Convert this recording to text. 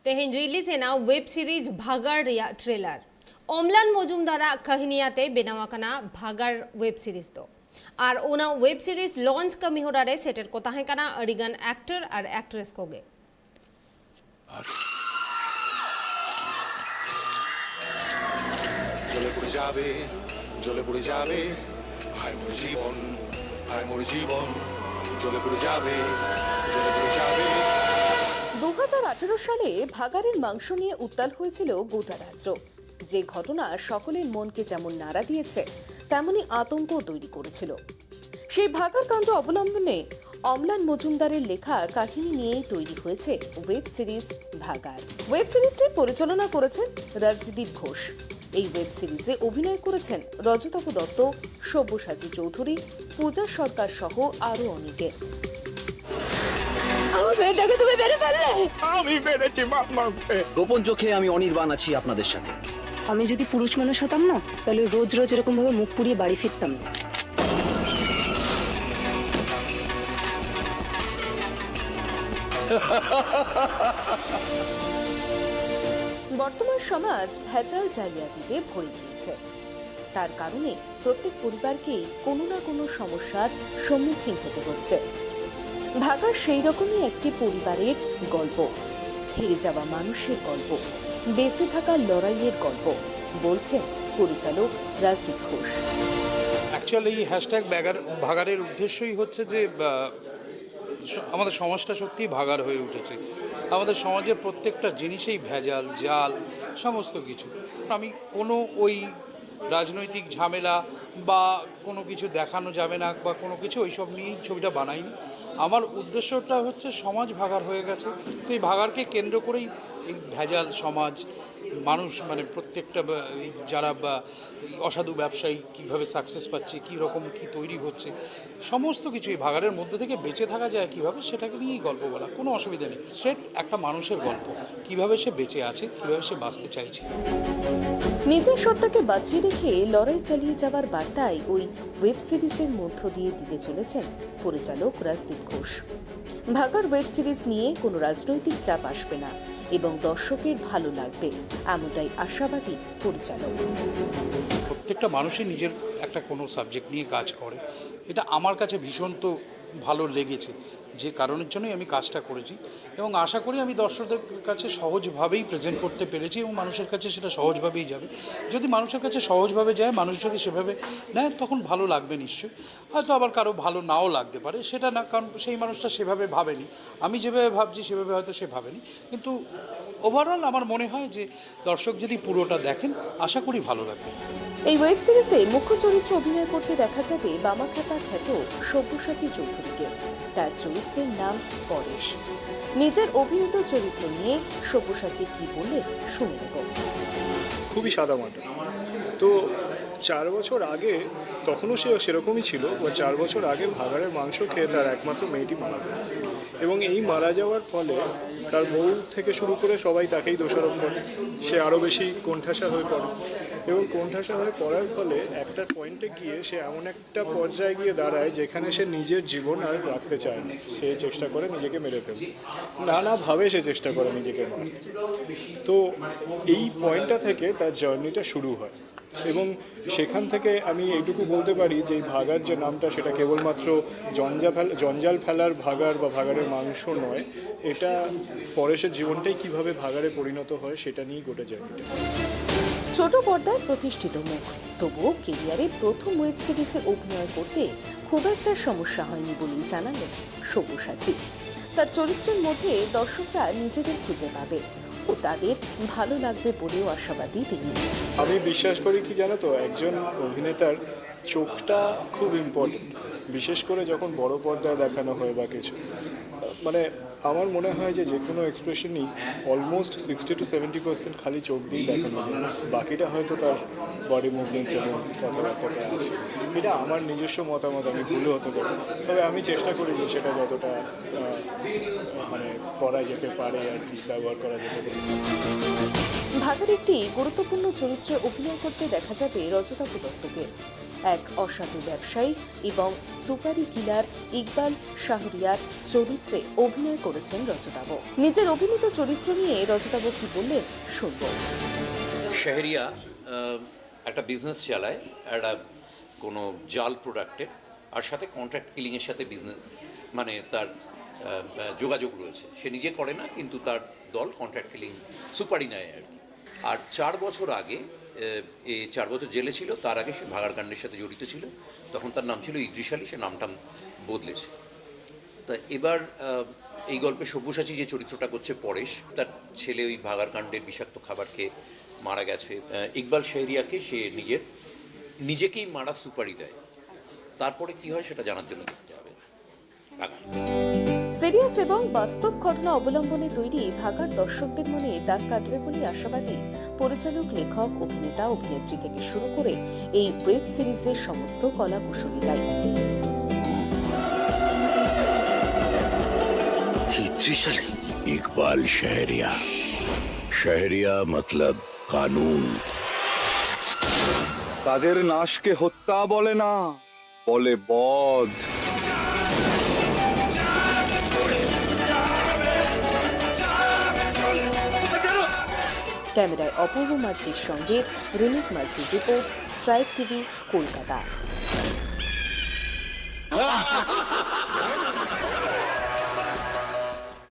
तेहें release एना web series भागार रिया trailer ओमलान मजुमदारा कहनियाते बेनावाकना भागार web series दो और ओना वेब सीरीज लॉन्च कमी हो रहा सेटर को ताहेकना अडिगन एक्टर और एक्ट्रेस कोगे জ্বলে পুড়ে যাবে জ্বলে পুড়ে যাবে হায় মোর জীবন জ্বলে পুড়ে যাবে জ্বলে পুড়ে যাবে। 2018 সালে ভাগাড়ের মাংস নিয়ে উত্তাল হয়েছিল গোটা রাজ্য। যে ঘটনা সকলের মনকে যেমন নাড়া দিয়েছে তেমনি আতঙ্ক তৈরি করেছিল। সেই ভাগাড় কাণ্ড অবলম্বনে অমলান মজুমদারের লেখা কাহিনী নিয়েই তৈরি হয়েছে ওয়েব সিরিজ ভাগাড়। ওয়েব সিরিজটি পরিচালনা করেছেন রাজদীপ ঘোষ। এই ওয়েব সিরিজে অভিনয় করেছেন রজতাভ দত্ত, সব্যসাচী চৌধুরী, পূজা সরকার সহ আরো অনেকে। গোপন চোখে আমি অনির্বাণ আছি আপনাদের সাথে। আমি যদি পুরুষ মানুষ হতাম না তাহলে রোজ রোজ এরকম ভাবে মুখ পুড়িয়ে বাড়ি ফিরতাম না। বর্তমান সমাজ ভেজাল জালিয়াতিতে ভরে গিয়েছে। তার কারণে প্রত্যেক পরিবারকেই কোনো না কোনো সমস্যার সম্মুখীন হতে হচ্ছে। ভাগাড় সেই রকমই একটি পরিবারের গল্প, হেরে যাওয়া মানুষের গল্প, বেঁচে থাকার লড়াইয়ের গল্প, বলছেন পরিচালক রাজদীপ ঘোষ। অ্যাকচুয়ালি এই হ্যাশট্যাগ ভাগাড়ের উদ্দেশ্যই হচ্ছে যে আমাদের সমাজটা সত্যিই ভাগাড় হয়ে উঠেছে। আমাদের সমাজের প্রত্যেকটা জিনিসেই ভেজাল, জাল, সমস্ত কিছু। আমি কোনো ওই রাজনৈতিক ঝামেলা বা কোনো কিছু দেখানো যাবে না বা কোনো কিছু ওইসব নিয়েই ছবিটা বানাইনি। আমার উদ্দেশ্যটা হচ্ছে সমাজ ভাগাড় হয়ে গেছে, তো এই ভাগাড়কে কেন্দ্র করেই এই ভেজাল সমাজ, মানুষ মানে প্রত্যেকটা যারা বা অসাধু ব্যবসায়ী কীভাবে সাকসেস পাচ্ছে, কী রকম কী তৈরি হচ্ছে, সমস্ত কিছু এই ভাগাড়ের মধ্যে থেকে বেঁচে থাকা যায় কীভাবে, সেটাকে নিয়েই গল্প বলা, কোনো অসুবিধা নেই। স্ট্রেট একটা মানুষের গল্প, কীভাবে সে বেঁচে আছে, কীভাবে সে বাঁচতে চাইছে। নিজের সত্তাকে বাঁচিয়ে রেখে লড়াই চালিয়ে যাওয়ার বার্তায় ওই ওয়েব সিরিজের মধ্য দিয়ে দিতে চলেছেন পরিচালক রাজদীপ ঘোষ। ভাগাড় ওয়েব সিরিজ নিয়ে কোনো রাজনৈতিক চাপ আসবে না এবং দর্শকের ভালো লাগবে, এমনটাই আশাবাদী পরিচালক। প্রত্যেকটা মানুষই নিজের একটা কোনো সাবজেক্ট নিয়ে কাজ করে, এটা আমার কাছে ভীষণ তো ভালো লেগেছে, যে কারণের জন্যই আমি কাজটা করেছি এবং আশা করি আমি দর্শকদের কাছে সহজভাবেই প্রেজেন্ট করতে পেরেছি এবং মানুষের কাছে সেটা সহজভাবেই যাবে। যদি মানুষের কাছে সহজভাবে যায়, মানুষ যদি সেভাবে নেয়, তখন ভালো লাগবে নিশ্চয়ই। হয়তো আবার কারো ভালো নাও লাগতে পারে, সেটা না, কারণ সেই মানুষটা সেভাবে ভাবেনি, আমি যেভাবে ভাবছি সেভাবে হয়তো সে ভাবেনি। কিন্তু ওভারঅল আমার মনে হয় যে দর্শক যদি পুরোটা দেখেন, আশা করি ভালো লাগবে। এই ওয়েব সিরিজে মুখ্য চরিত্রে অভিনয় করতে দেখা যাবে বামাখ্যাপা খ্যাত সব্যসাচী চৌধুরীকে। তার চরিত্রের নাম পরেশ। নিজের অভিনীত চরিত্র নিয়ে সব্যসাচী কি বলে শুনে নেব। খুবই সাদামাটা। তো 4 বছর আগে, তখনও সে সেরকমই ছিল, 4 বছর আগে ভাগাড়ের মাংস খেয়ে তার একমাত্র মেয়েটি মারা যায় এবং এই মারা যাওয়ার ফলে তার বউ থেকে শুরু করে সবাই তাকেই দোষারোপ করে। সে আরও বেশি কোণঠাসা হয়ে পড়ে এবং কোণঠাসা হয়ে পড়ার ফলে একটা পয়েন্টে গিয়ে সে এমন একটা পর্যায়ে গিয়ে দাঁড়ায় যেখানে সে নিজের জীবন আর রাখতে চায় না। সে চেষ্টা করে নিজেকে মেরে ফেলতে, নানাভাবে সে চেষ্টা করে নিজেকে মারতে। তো এই পয়েন্টটা থেকে তার জার্নিটা শুরু হয় এবং সেখান থেকে আমি এইটুকু বলতে পারি যে ভাগাড় যে নামটা, সেটা কেবলমাত্র জঞ্জাল ফেলার ভাগাড় বা ভাগাড়ের মাংস নয়, এটা পরেশের জীবনটাই কিভাবে ভাগাড়ে পরিণত হয় সেটা নিয়েই গোটা জার্নিটা। ছোট পর্দায় প্রতিষ্ঠিত মুখ, তবুও কেরিয়ারে প্রথম ওয়েব সিরিজে অভিনয় করতে খুব একটা সমস্যা হয়নি বলেই জানালেন সব্যসাচী। তার চরিত্রের মধ্যে দর্শকরা নিজেদের খুঁজে পাবে ও তাদের ভালো লাগবে বলেও আশাবাদী তিনি। আমি বিশ্বাস করি কি জানো তো, একজন অভিনেতার চোখটা খুব ইম্পর্টেন্ট, বিশেষ করে যখন বড় পর্দায় দেখানো হয় বা কিছু। মানে আমার মনে হয় যে কোনো এক্সপ্রেশনই অলমোস্ট 60 to 70% খালি চোখ দিয়েই দেখানো যায়, বাকিটা হয়তো তার বডি মুভমেন্টস এবং কথাবার্তাতে আসে। এটা আমার নিজস্ব মতামত, আমি ভুলও হতে পারি, তবে আমি চেষ্টা করি যে সেটা যতটা মানে করা যেতে পারে আর কি, ব্যবহার করা যেতে পারে। ভাগার একটি গুরুত্বপূর্ণ চরিত্রে অভিনয় করতে দেখা যাবে রজতাভ দত্তকে। এক অসাধু ব্যবসায়ী এবং সুপারি কিলার ইকবাল শাহরিয়ার চরিত্রে অভিনয় করেছেন রজতাভ। নিজের অভিনীত চরিত্র নিয়ে রজতাভ কি বললেন শুনব। শাহরিয়া একটা বিজনেস চালায়, একটা কোনো জাল প্রোডাক্টের, আর সাথে কন্ট্রাক্ট কিলিংয়ের সাথে বিজনেস, মানে তার যোগাযোগ রয়েছে। সে নিজে করে না, কিন্তু তার দল কন্ট্রাক্ট কিলিং সুপারি নেয় আর কি। আর 4 বছর আগে, 4 বছর জেলে ছিল, তার আগে সে ভাগাড় কাণ্ডের সাথে জড়িত ছিল। তখন তার নাম ছিল ইদ্রিস আলী, সে নামটা বদলেছে। তা এবার এই গল্পে সব্যসাচী যে চরিত্রটা করছে পরেশ, তার ছেলে ওই ভাগাড় কাণ্ডের বিষাক্ত খাবার খেয়ে মারা গেছে। ইকবাল শাহরিয়াকে সে নিজেকেই মারা সুপারি দেয়। তারপরে কি হয় সেটা জানার জন্য দেখতে হবে ভাগাড়। সিরিয়াস এবং বাস্তব ঘটনা অবলম্বনে তৈরি ভাগাড় দর্শকদের মনে দাগ কাটবে বলে আশাবাদী পরিচালক, লেখক, অভিনেতা, অভিনেত্রী থেকে শুরু করে এই ওয়েব সিরিজের সমস্ত কলা কুশলীরাই। इकबाल शहरिया, शहरिया मतलब कानून। তাদের নাশকে হত্যা বলে না, বলে বধ। ক্যামেরায় অপূর্ব মাঝির সঙ্গে রিনিক মাঝির রিপোর্ট, ট্রাইব টিভি, কলকাতা।